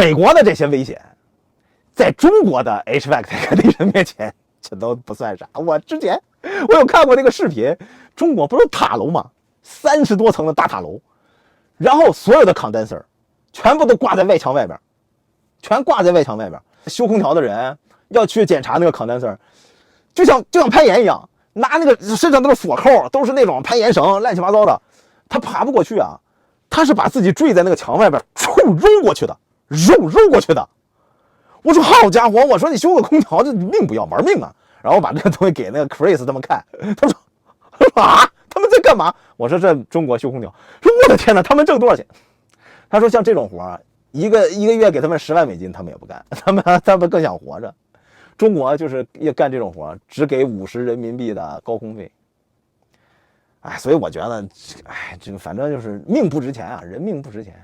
美国的这些危险，在中国的 HVAC technician 面前，这都不算啥。之前我有看过那个视频，中国不是塔楼吗？30多层的大塔楼，然后所有的 condenser 全部都挂在外墙外边，全挂在外墙外边。修空调的人要去检查那个 condenser， 就像攀岩一样，拿那个身上都是锁扣，都是那种攀岩绳，乱七八糟的，他爬不过去啊，他是把自己坠在那个墙外边，揉过去的，揉过去的。我说好家伙，我说你修个空调这命不要玩命啊！然后我把这个东西给那个 Chris 他们看，他说啊，他们在干嘛？我说这中国修空调，说我的天哪，他们挣多少钱？他说像这种活一个月给他们10万美金，他们也不干，他们更想活着。中国就是要干这种活，只给50人民币的高空费。哎，所以我觉得，哎，这个反正就是命不值钱啊，人命不值钱。